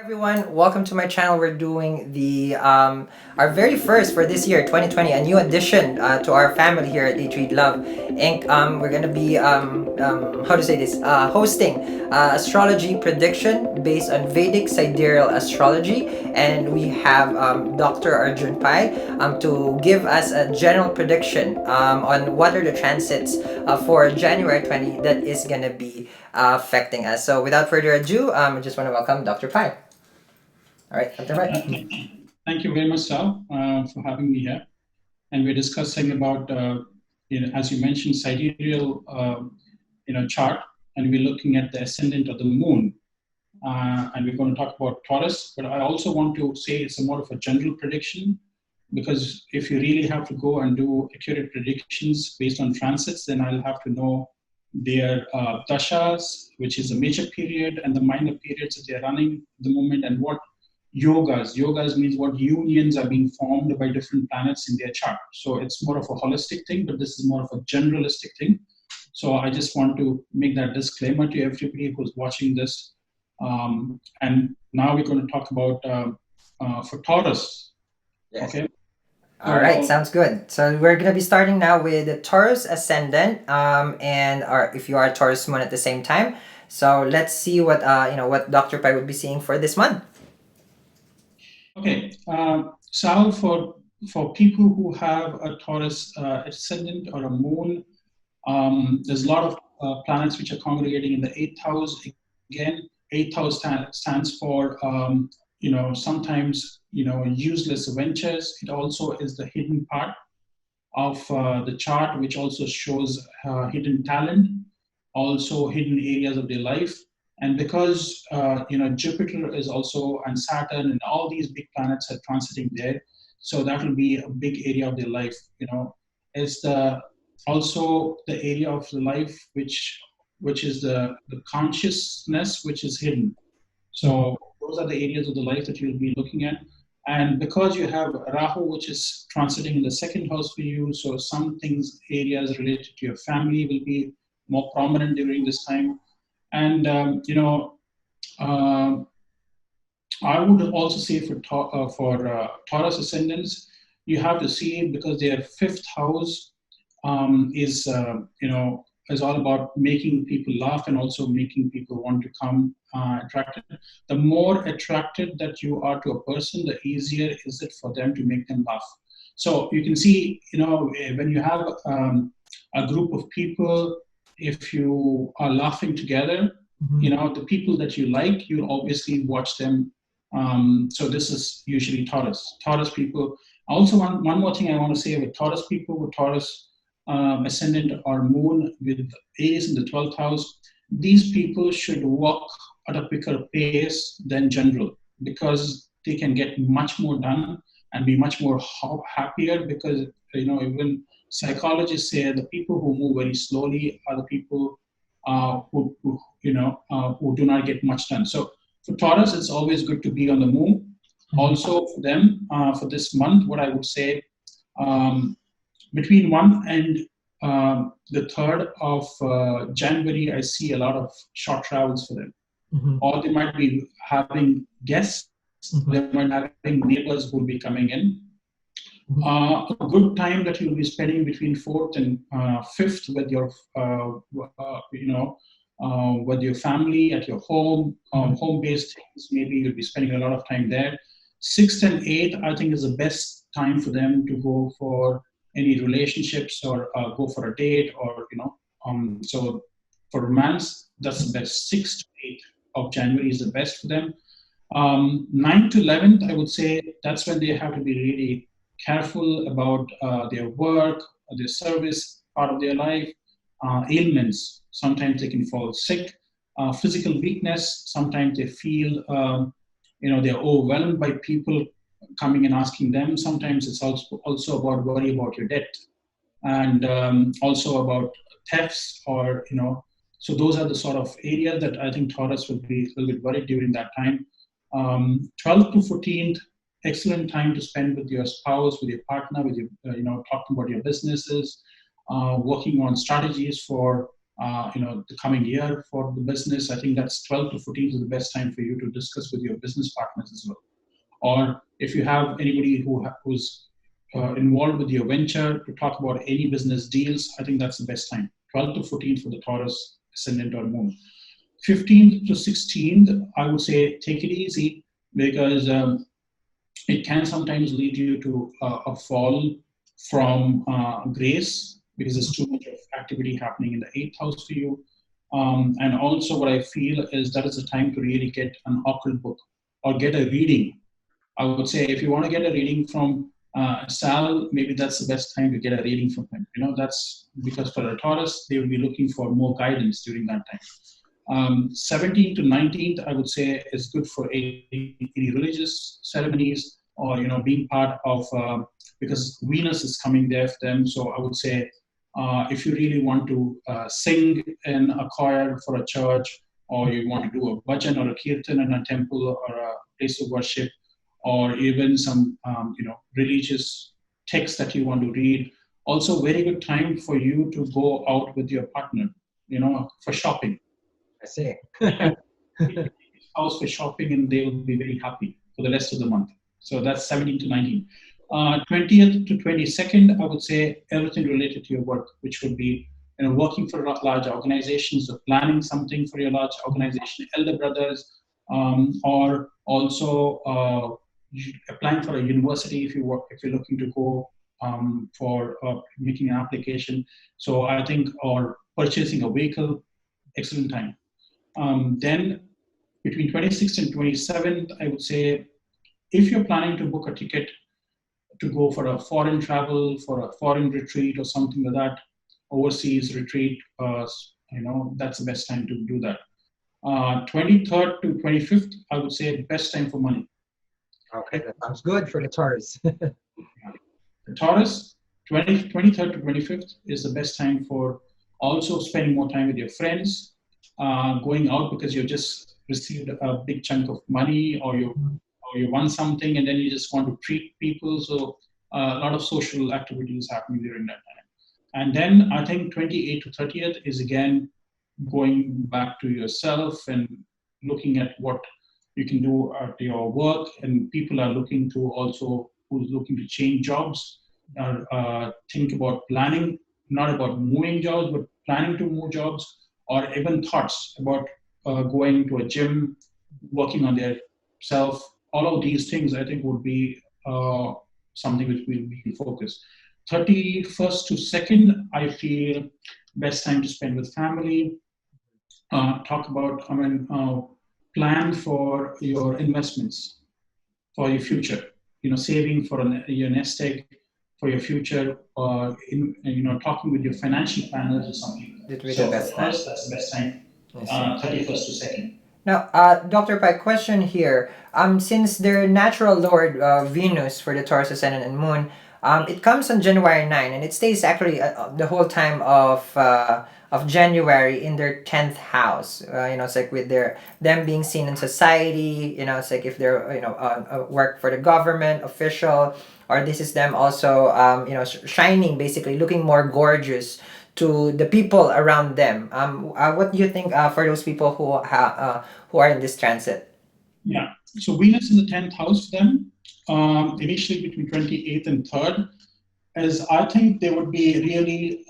everyone, welcome to my channel. We're doing the our very first for this year 2020, a new addition to our family here at Eat Read Love Inc. We're gonna be how to say this hosting astrology prediction based on Vedic sidereal astrology, and we have Dr. Arjun Pai to give us a general prediction on what are the transits for January 20 that is gonna be affecting us. So without further ado, I just want to welcome Dr. Pai. All right, Dr. Pai. Thank you very much, Sal, for having me here. And we're discussing about, as you mentioned, sidereal, chart, and we're looking at the ascendant of the moon. And we're going to talk about Taurus, but I also want to say it's more of a general prediction, because if you really have to go and do accurate predictions based on transits, then I'll have to know their dashas, which is a major period, and the minor periods that they're running at the moment, and what yogas means what unions are being formed by different planets in their chart. So it's more of a holistic thing, but this is more of a generalistic thing. So I just want to make that disclaimer to everybody who's watching this. And now we're going to talk about for Taurus. Yes. Okay. All right, sounds good. So we're gonna be starting now with the Taurus ascendant, and if you are Taurus moon at the same time. So let's see what what Dr. Pai would be seeing for this month. Okay, Sal, for people who have a Taurus ascendant or a moon, there's a lot of planets which are congregating in the 8th house. Again, 8th house stands for sometimes useless ventures. It also is the hidden part of the chart, which also shows hidden talent, also hidden areas of their life. And because Jupiter is also, and Saturn and all these big planets are transiting there, so that will be a big area of their life. It's also the area of the life which is the consciousness which is hidden. So those are the areas of the life that you'll be looking at. And because you have Rahu, which is transiting in the 2nd house for you, so some things, areas related to your family will be more prominent during this time. And I would also say for Taurus ascendants, you have to see it because their 5th house is all about making people laugh and also making people want to come attracted. The more attracted that you are to a person, the easier is it for them to make them laugh. So you can see, when you have a group of people, if you are laughing together, the people that you like, you obviously watch them. So this is usually Taurus people. Also, one more thing I want to say with Taurus people, with Taurus ascendant or moon with Aries in the 12th house, these people should walk at a quicker pace than general, because they can get much more done and be much more happier, because even psychologists say the people who move very slowly are the people who do not get much done. So for Taurus, it's always good to be on the move. Also for them, for this month, what I would say, between 1 and the 3rd of January, I see a lot of short travels for them. Or they might be having guests, they might be having neighbors who will be coming in. A good time that you'll be spending between 4th and 5th with your, with your family at your home, home-based things. Maybe you'll be spending a lot of time there. 6th and 8th, I think, is the best time for them to go for any relationships or go for a date, or so for romance, that's the best. 6th to 8th of January is the best for them. 9th to 11th, I would say that's when they have to be really careful about their work, their service part of their life, ailments. Sometimes they can fall sick, physical weakness. Sometimes they feel, they're overwhelmed by people coming and asking them. Sometimes it's also about worry about your debt, and also about thefts, or so those are the sort of areas that I think Taurus will be a little bit worried during that time. 12th to 14th, excellent time to spend with your spouse, with your partner, with your talking about your businesses, working on strategies for the coming year for the business. I think that's 12 to 14 is the best time for you to discuss with your business partners as well. Or if you have anybody who's involved with your venture to talk about any business deals, I think that's the best time. 12 to 14 for the Taurus ascendant or moon. 15th to 16th, I would say take it easy, because it can sometimes lead you to a fall from grace, because there's too much of activity happening in the 8th house for you. And also what I feel is that is a time to really get an occult book or get a reading. I would say if you want to get a reading from Sal, maybe that's the best time to get a reading from him. That's because for a Taurus, they will be looking for more guidance during that time. 17th to 19th, I would say, is good for any religious ceremonies, or being part of, because Venus is coming there for them. So I would say, if you really want to sing in a choir for a church, or you want to do a bhajan or a kirtan in a temple or a place of worship, or even some religious text that you want to read, also very good time for you to go out with your partner, for shopping. I see. House for shopping, and they will be very happy for the rest of the month. So that's 17 to 19. 20th to 22nd, I would say everything related to your work, which would be working for large organizations, or planning something for your large organization, elder brothers, or also applying for a university if you're looking to go for making an application. So I think, or purchasing a vehicle, excellent time. Then between 26th and 27th, I would say, if you're planning to book a ticket to go for a foreign travel, for a foreign retreat or something like that, overseas retreat, that's the best time to do that. 23rd to 25th, I would say best time for money. Okay, that sounds good for the Taurus. The Taurus, 23rd to 25th is the best time for also spending more time with your friends, going out because you just received a big chunk of money, or you won something, and then you just want to treat people. So a lot of social activities happening during that time. And then I think 28th to 30th is again going back to yourself and looking at what you can do at your work. And people are looking to also, who's looking to change jobs, think about planning, not about moving jobs, but planning to move jobs, or even thoughts about going to a gym, working on their self. All of these things, I think, would be something which will be in focus. 31st to 2nd, I feel best time to spend with family. Talk about, plan for your investments, for your future. Saving for your nest egg for your future, or talking with your financial planners or something. That would be the best time. First, that's the best time. 31st to 2nd. Now, Dr. Pai, question here. Since their natural lord, Venus, for the Taurus ascendant and moon, it comes on January 9, and it stays actually the whole time of January in their 10th house. It's like with them being seen in society. It's like if they're work for the government official, or this is them also shining, basically looking more gorgeous to the people around them. What do you think for those people who are in this transit? Yeah, so Venus in the 10th house for them, initially between 28th and 3rd, as I think they would be really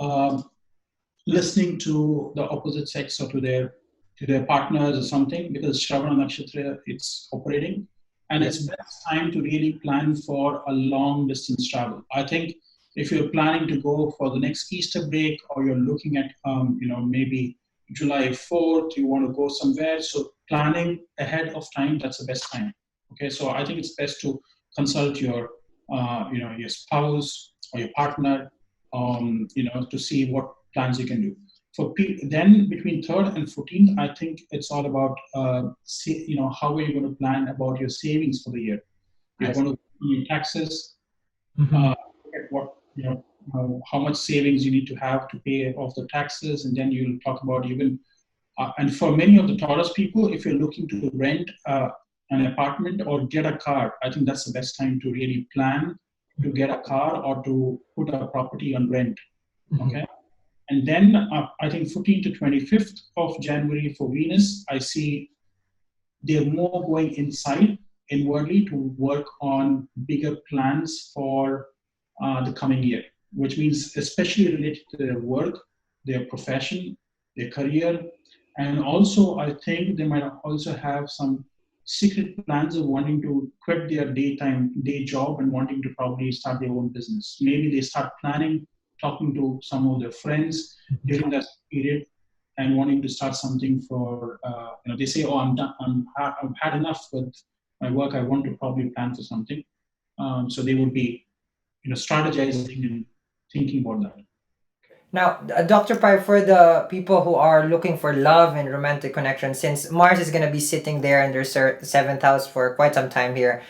listening to the opposite sex, or to their partners or something, because Shravana Nakshatra, it's operating, and it's best time to really plan for a long distance travel. I think if you're planning to go for the next Easter break, or you're looking at maybe July 4th, you want to go somewhere, so planning ahead of time, that's the best time. Okay, so I think it's best to consult your your spouse or your partner, to see what plans you can do. Then between 3rd and 14th, I think it's all about how are you going to plan about your savings for the year. You're going to do your taxes, look at what how much savings you need to have to pay off the taxes, and then you'll talk about even and for many of the Taurus people, if you're looking to rent an apartment or get a car, I think that's the best time to really plan to get a car or to put a property on rent. Okay. And then I think 14th to 25th of January for Venus, I see they're more going inside inwardly to work on bigger plans for the coming year, which means especially related to their work, their profession, their career, and also I think they might also have some secret plans of wanting to quit their day job and wanting to probably start their own business. Maybe they start planning, talking to some of their friends during that period and wanting to start something for they say, oh, I'm done, I've had enough with my work, I want to probably plan for something. So they would be strategizing and thinking about that. Now, Dr. Pai, for the people who are looking for love and romantic connection, since Mars is going to be sitting there in their seventh house for quite some time here,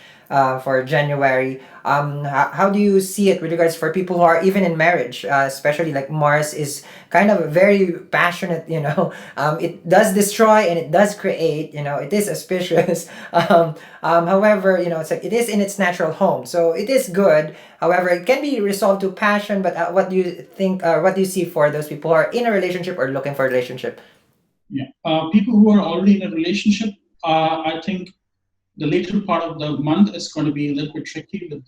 for January, how do you see it with regards for people who are even in marriage, especially like Mars is kind of very passionate, it does destroy and it does create, it is auspicious. However, it's like it is in its natural home, so it is good. However, it can be resolved to passion, but what do you think, what do you see for those people who are in a relationship or looking for a relationship? Yeah. People who are already in a relationship, I think the later part of the month is going to be a little bit tricky with,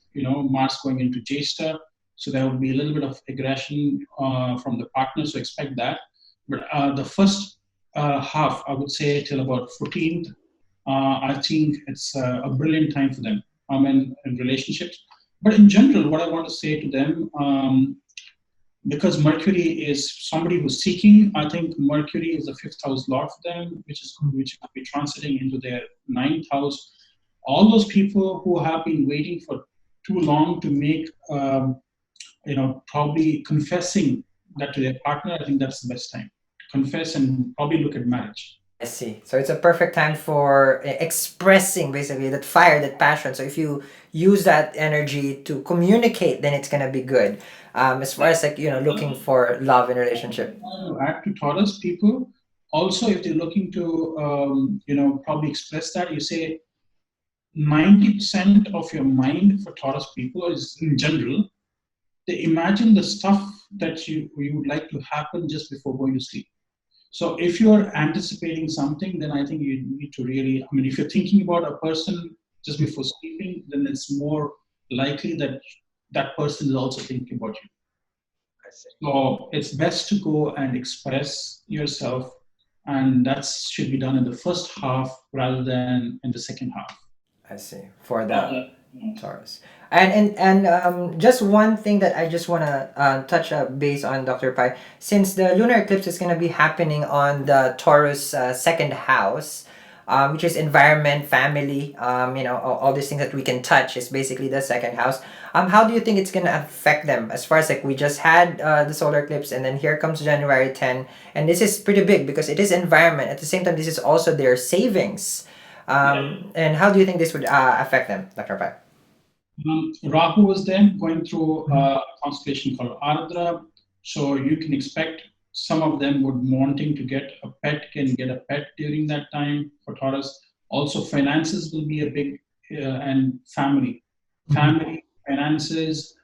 Mars going into Jesta. So there will be a little bit of aggression from the partner, so expect that. But the first half, I would say till about 14th, I think it's a brilliant time for them. In relationships. But in general, what I want to say to them, because Mercury is somebody who's seeking, I think Mercury is the fifth house lord for them, which will be transiting into their ninth house. All those people who have been waiting for too long to make, probably confessing that to their partner, I think that's the best time. Confess and probably look at marriage. I see. So it's a perfect time for expressing basically that fire, that passion. So if you use that energy to communicate, then it's gonna be good. As far as like looking for love in a relationship. Add to Taurus people. Also, if they're looking to, probably express that, you say 90% of your mind for Taurus people is in general. They imagine the stuff that you would like to happen just before going to sleep. So if you're anticipating something, then I think you need to really, if you're thinking about a person just before sleeping, then it's more likely that that person is also thinking about you. So it's best to go and express yourself, and that should be done in the first half rather than in the second half. I see. For the Taurus. And just one thing that I just want to touch base on, Dr. Pai, since the lunar eclipse is going to be happening on the Taurus second house, which is environment, family, all these things that we can touch is basically the second house. How do you think it's going to affect them, as far as like we just had the solar eclipse and then here comes January 10, and this is pretty big because it is environment. At the same time, this is also their savings. And how do you think this would affect them, Dr. Pai? Rahu was there going through a constellation called Ardra. So you can expect some of them would wanting to get a pet, can get a pet during that time for Taurus. Also, finances will be a big, and family. Family, finances,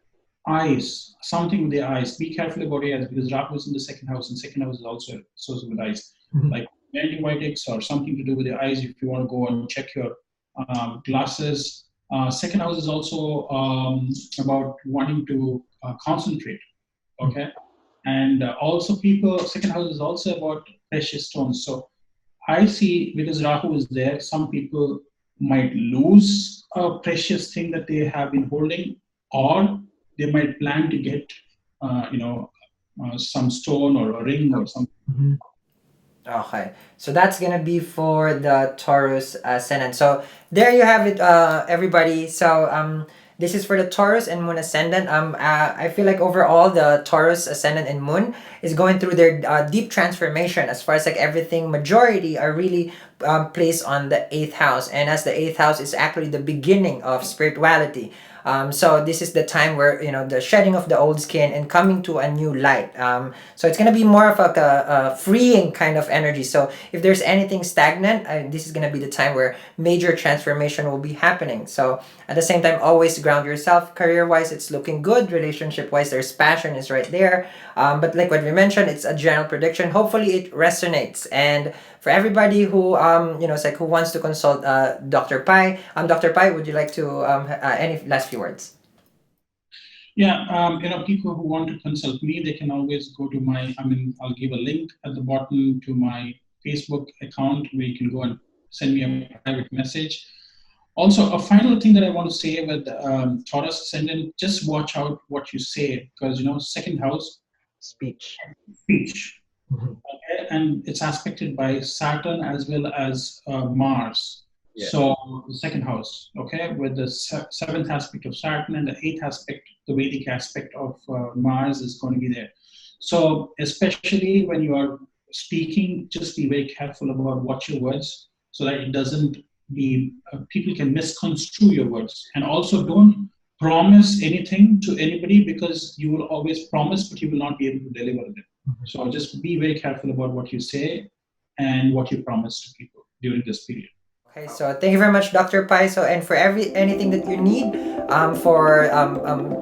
eyes, something with the eyes. Be careful about the eyes because Rahu is in the second house, and second house is also associated with eyes. Like antibiotics or something to do with the eyes if you want to go and check your glasses. Second house is also about wanting to concentrate, okay? And also second house is also about precious stones. So I see, because Rahu is there, some people might lose a precious thing that they have been holding, or they might plan to get, some stone or a ring or something. Okay, so that's gonna be for the Taurus ascendant. So there you have it, everybody. So this is for the Taurus and Moon ascendant. I feel like overall the Taurus ascendant and Moon is going through their deep transformation, as far as like everything. Majority are really placed on the 8th house, and as the 8th house is actually the beginning of spirituality. So this is the time where, you know, the shedding of the old skin and coming to a new light. So it's gonna be more of a freeing kind of energy. So if there's anything stagnant, this is gonna be the time where major transformation will be happening. So at the same time, always ground yourself. Career-wise, it's looking good. Relationship-wise, there's passion is right there. But like what we mentioned, it's a general prediction. Hopefully, it resonates. And for everybody who you know, it's like who wants to consult Dr. Pai, Dr. Pai, would you like to any last few words? Yeah, you know, people who want to consult me, they can always go to my, I mean, I'll give a link at the bottom to my Facebook account where you can go and send me a private message. Also, a final thing that I want to say with Taurus ascendant, just watch out what you say, because, you know, second house, Speech. speech, Mhm. okay? And it's aspected by Saturn as well as Mars. Yeah. So the second house, okay, with the seventh aspect of Saturn and the eighth aspect, the Vedic aspect of Mars is going to be there. So especially when you are speaking, just be very careful about what your words, so that it doesn't be people can misconstrue your words. And also don't promise anything to anybody, because you will always promise, but you will not be able to deliver it. So just be very careful about what you say and what you promise to people during this period. Okay, so thank you very much, Dr. Pai. So, and for anything that you need for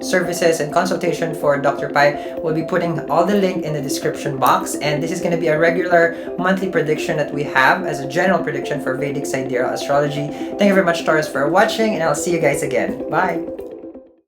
services and consultation for Dr. Pai, we'll be putting all the link in the description box. And this is going to be a regular monthly prediction that we have as a general prediction for Vedic sidereal astrology. Thank you very much, Taurus, for watching, and I'll see you guys again. Bye.